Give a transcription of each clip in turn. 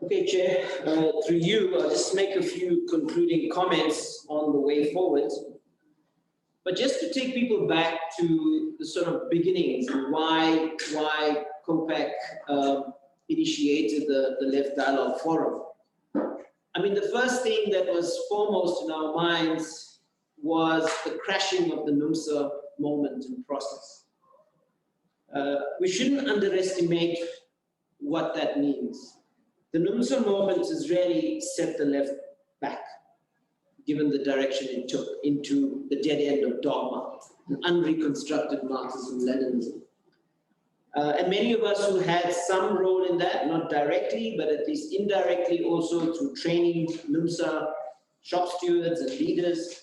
Okay, Chair, through you, I'll just make a few concluding comments on the way forward. But just to take people back to the sort of beginnings and why COPAC initiated the Left Dialogue Forum. I mean, the first thing that was foremost in our minds was the crashing of the NUMSA moment and process. We shouldn't underestimate what that means. The NUMSA moment has really set the left back, given the direction it took into the dead end of dogma, an unreconstructed Marxism-Leninism. And many of us who had some role in that, not directly, but at least indirectly also through training NUMSA shop stewards and leaders,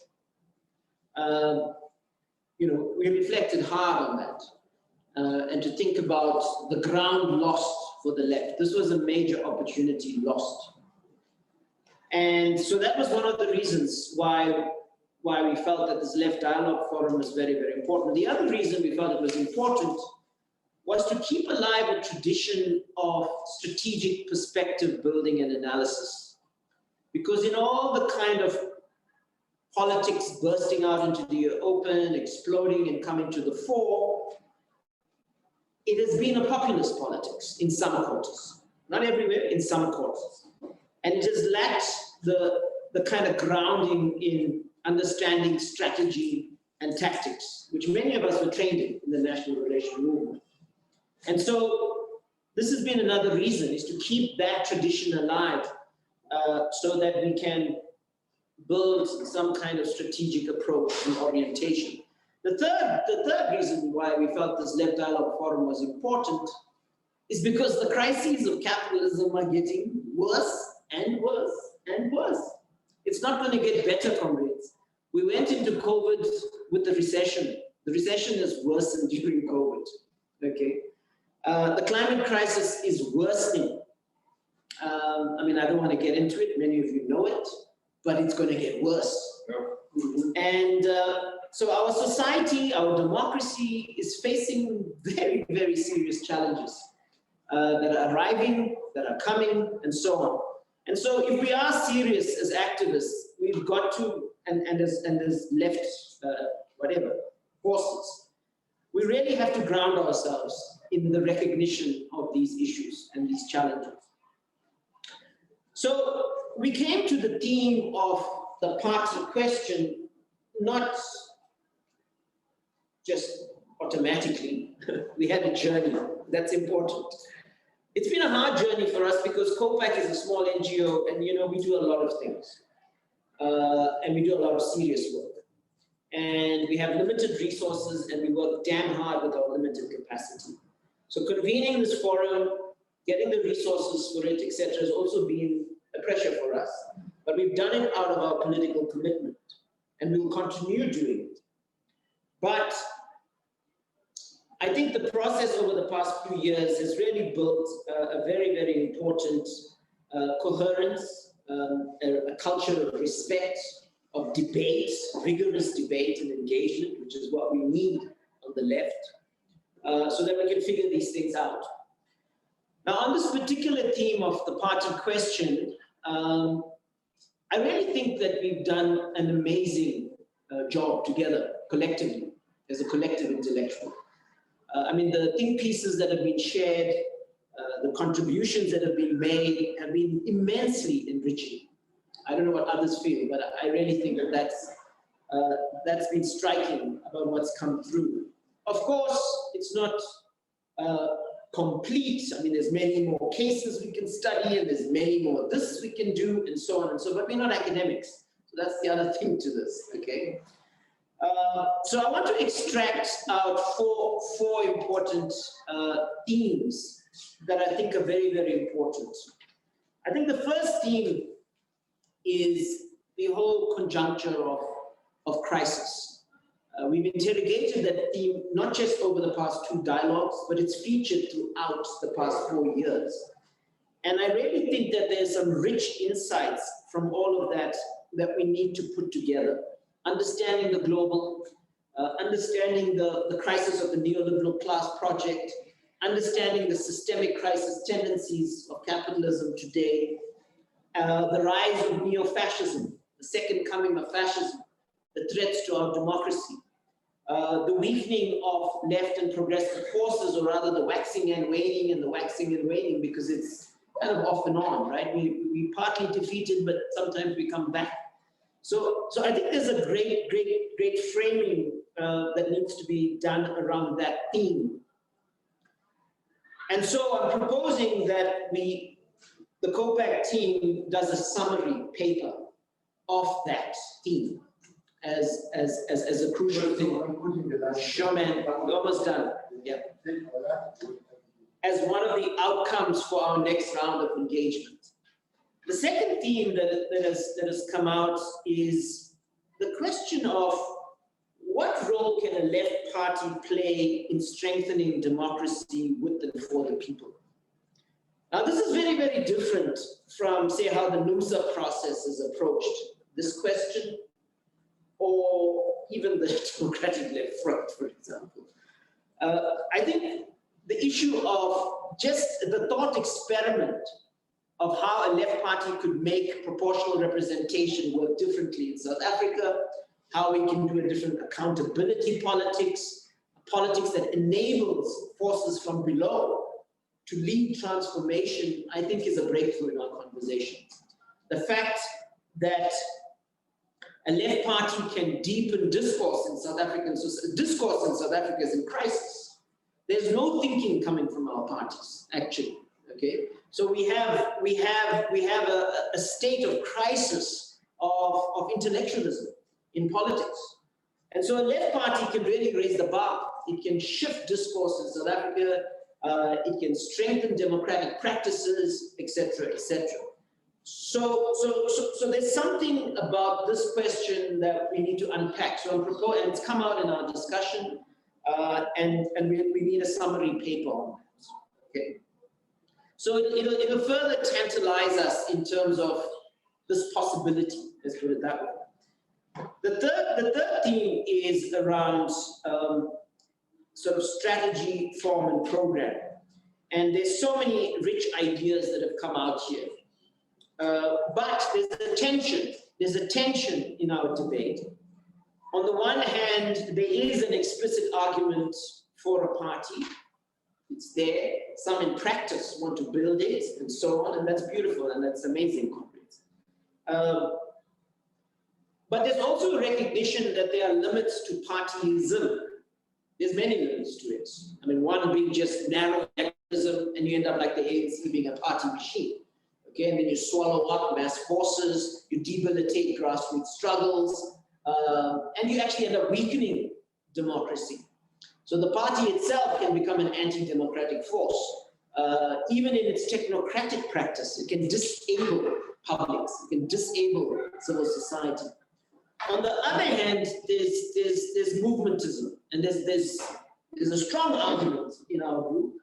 we reflected hard on that. And to think about the ground lost for the left. This was a major opportunity lost. And so that was one of the reasons why we felt that this Left Dialogue Forum was very, very important. The other reason we felt it was important was to keep alive a tradition of strategic perspective building and analysis. Because in all the kind of politics bursting out into the open, exploding and coming to the fore, it has been a populist politics in some quarters. Not everywhere, in some quarters. And it has lacked the kind of grounding in understanding strategy and tactics, which many of us were trained in the national relations movement. And so this has been another reason, is to keep that tradition alive so that we can build some kind of strategic approach and orientation. The third reason why we felt this Left Dialogue Forum was important is because the crises of capitalism are getting worse and worse and worse. It's not going to get better, comrades. We went into COVID with the recession. The recession has worsened during COVID, okay? The climate crisis is worsening. I mean, I don't want to get into it. Many of you know it, but it's going to get worse. Yeah. And so our society, our democracy is facing very, very serious challenges that are arriving, that are coming, and so on. And so if we are serious as activists, we've got to, and as left, forces, we really have to ground ourselves in the recognition of these issues and these challenges. So we came to the theme of the party question, not just automatically. We had a journey. That's important. It's been a hard journey for us because COPAC is a small NGO, and we do a lot of things. And we do a lot of serious work. And we have limited resources, and we work damn hard with our limited capacity. So convening this forum, getting the resources for it, etc., has also been a pressure for us. But we've done it out of our political commitment, and we will continue doing it. But I think the process over the past few years has really built a very, very important coherence, a culture of respect, of debate, rigorous debate and engagement, which is what we need on the left, so that we can figure these things out. Now, on this particular theme of the party question, I really think that we've done an amazing job together, collectively, as a collective intellectual. I mean, the think pieces that have been shared, the contributions that have been made have been immensely enriching. I don't know what others feel, but I really think that that's been striking about what's come through. Of course, it's not complete. I mean, there's many more cases we can study, and there's many more this we can do, and so on and so on, but we're not academics. So that's the other thing to this, okay? So I want to extract out four important themes that I think are very, very important. I think the first theme is the whole conjuncture of crisis. We've interrogated that theme not just over the past 2 dialogues, but it's featured throughout the past 4 years. And I really think that there's some rich insights from all of that we need to put together. Understanding the global, understanding the crisis of the neoliberal class project, understanding the systemic crisis tendencies of capitalism today, the rise of neo-fascism, the second coming of fascism, the threats to our democracy, the weakening of left and progressive forces, or rather the waxing and waning and the waxing and waning, because it's kind of off and on, right? We partly defeated, but sometimes we come back. So I think there's a great framing that needs to be done around that theme. And so I'm proposing that the COPAC team does a summary paper of that theme as a crucial thing. Sure, man, we're almost done. Yeah. As one of the outcomes for our next round of engagement. The second theme that has come out is the question of what role can a left party play in strengthening democracy with and for the people? Now, this is very, very different from, say, how the NUMSA process is approached this question, or even the Democratic Left Front, for example. I think the issue of just the thought experiment of how a left party could make proportional representation work differently in South Africa, how we can do a different accountability politics, a politics that enables forces from below to lead transformation, I think is a breakthrough in our conversation. The fact that a left party can deepen discourse in South Africa, discourse in South Africa is in crisis. There's no thinking coming from our parties, actually. Okay, so we have a state of crisis of intellectualism in politics, and so a left party can really raise the bar. It can shift discourse in South Africa. It can strengthen democratic practices, etc., etc. So there's something about this question that we need to unpack. So I'm proposing, and it's come out in our discussion, and we need a summary paper on that. Okay. So it'll further tantalize us in terms of this possibility. Let's put it that way. The third theme is around sort of strategy, form, and program. And there's so many rich ideas that have come out here. But there's a tension in our debate. On the one hand, there is an explicit argument for a party. It's there. Some in practice want to build it and so on, and that's beautiful and that's amazing, comrades. But there's also a recognition that there are limits to partyism. There's many limits to it. I mean, one being just narrow activism, and you end up like the ANC being a party machine. Okay, and then you swallow up mass forces, you debilitate grassroots struggles, and you actually end up weakening democracy. So the party itself can become an anti-democratic force. Even in its technocratic practice, it can disable publics, it can disable civil society. On the other hand, there's movementism, and there's a strong argument in our group,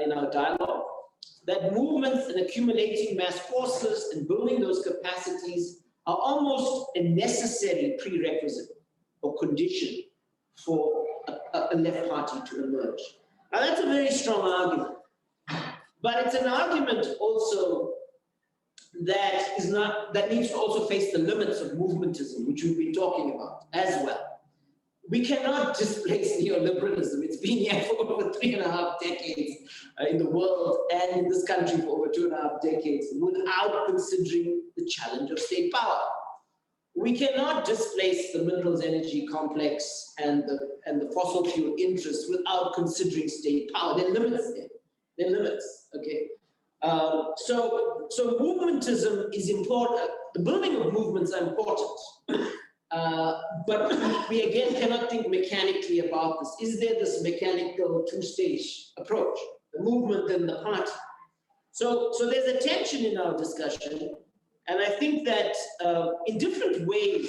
in our dialogue, that movements and accumulating mass forces and building those capacities are almost a necessary prerequisite or condition for a left party to emerge. Now that's a very strong argument, but it's an argument also that needs to also face the limits of movementism, which we've been talking about as well. We cannot displace neoliberalism. It's been here for over 3.5 decades in the world and in this country for over 2.5 decades without considering the challenge of state power. We cannot displace the minerals energy complex and the fossil fuel interests without considering state power. There are limits there. There are limits, okay? So movementism is important. The building of movements are important. But we again cannot think mechanically about this. Is there this mechanical two-stage approach, the movement and the party? So there's a tension in our discussion, and I think that in different ways,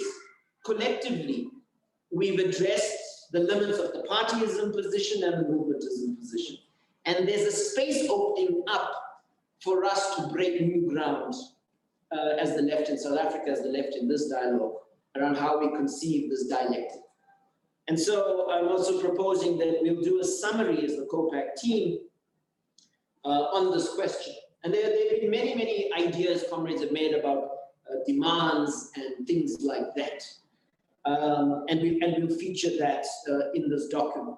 collectively, we've addressed the limits of the partyism position and the movementism position. And there's a space opening up for us to break new ground as the left in South Africa, as the left in this dialogue, around how we conceive this dialectic. And so I'm also proposing that we'll do a summary as the COPAC team on this question. And there have been many, many ideas comrades have made about demands and things like that. And we'll feature that in this document.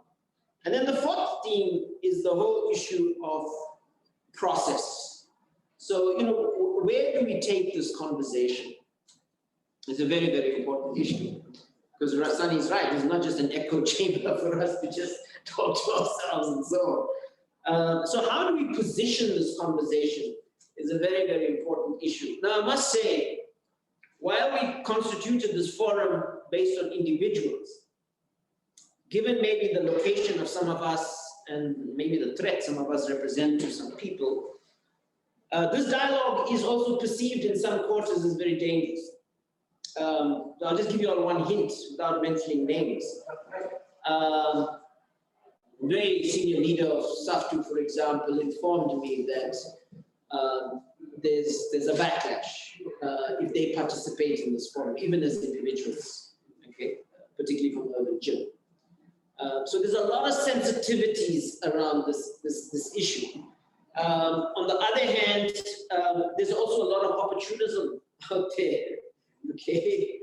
And then the fourth theme is the whole issue of process. So, where do we take this conversation? It's a very, very important issue. Because Rasani is right, it's not just an echo chamber for us to just talk to ourselves and so on. So how do we position this conversation is a very, very important issue. Now, I must say, while we constituted this forum based on individuals, given maybe the location of some of us and maybe the threat some of us represent to some people, this dialogue is also perceived in some quarters as very dangerous. I'll just give you all one hint without mentioning names. Very senior leader of SAFTU, for example, informed me that there's a backlash if they participate in this forum, even as individuals, okay, particularly from the region. So there's a lot of sensitivities around this issue. On the other hand, there's also a lot of opportunism out there. Okay,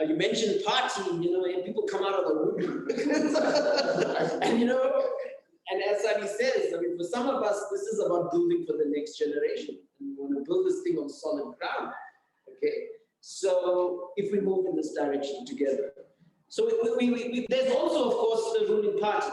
you mentioned party, and people come out of the womb. And and as Sani says, for some of us, this is about building for the next generation. And we want to build this thing on solid ground. Okay, so if we move in this direction together. So there's also, of course, the ruling party.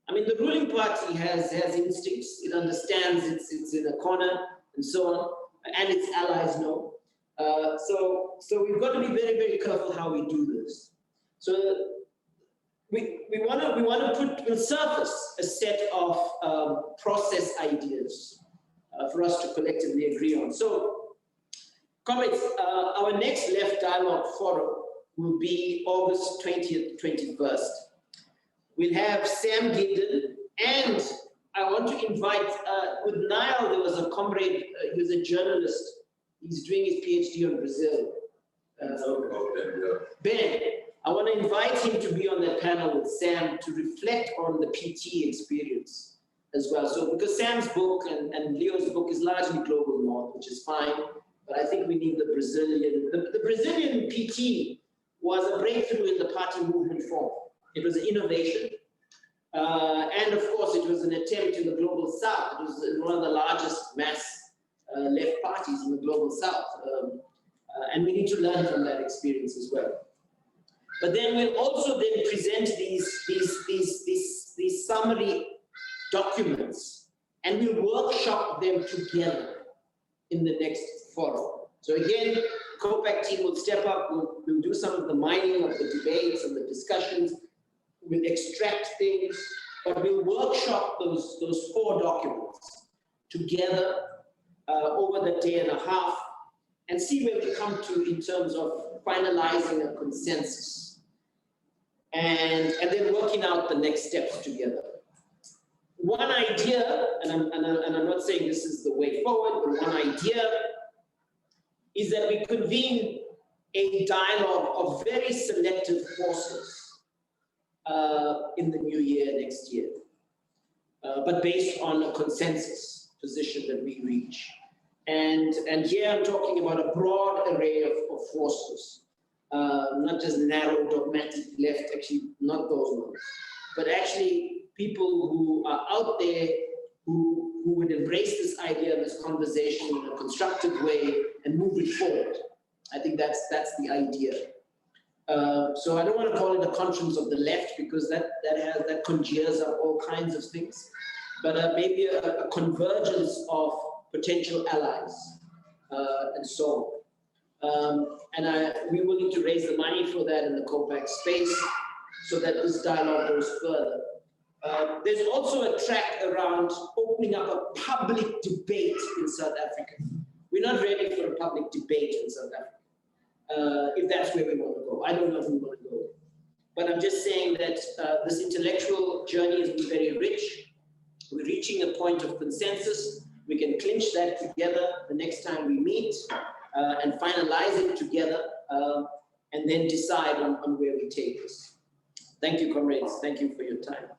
The ruling party has instincts. It understands it's in a corner and so on, and its allies know. So we've got to be very, very careful how we do this. So we want to we'll surface a set of process ideas for us to collectively agree on. So, comrades, our next Left Dialogue Forum will be August 20th, 21st. We'll have Sam Ginden, and I want to invite, with Niall, there was a comrade, he was a journalist. He's doing his PhD on Brazil. Ben, I want to invite him to be on that panel with Sam to reflect on the PT experience as well. So because Sam's book and Leo's book is largely global north, which is fine, but I think we need the Brazilian. The Brazilian PT was a breakthrough in the party movement form. It was an innovation. And of course, it was an attempt in the global south. It was one of the largest mass left parties in the global south. And we need to learn from that experience as well. But then we'll also then present these summary documents, and we'll workshop them together in the next forum. So again, COPAC team will step up, we'll do some of the mining of the debates and the discussions, we'll extract things, but we'll workshop those 4 documents together over the day and a half and see where we come to in terms of finalizing a consensus and then working out the next steps together. One idea, and I'm not saying this is the way forward, but one idea is that we convene a dialogue of very selective forces in the new year, next year, but based on a consensus position that we reach. And here I'm talking about a broad array of forces, not just narrow dogmatic left, actually not those ones, but actually people who are out there who would embrace this idea, this conversation in a constructive way and move it forward. I think that's the idea. So I don't want to call it a conscience of the left because that conjures up all kinds of things, but maybe a convergence of potential allies and so on. And we will need to raise the money for that in the COPAC space so that this dialogue goes further. There's also a track around opening up a public debate in South Africa. We're not ready for a public debate in South Africa, if that's where we want to go. I don't know if we want to go. But I'm just saying that this intellectual journey has been very rich. We're reaching a point of consensus. We can clinch that together the next time we meet and finalize it together and then decide on where we take this. Thank you, comrades. Thank you for your time.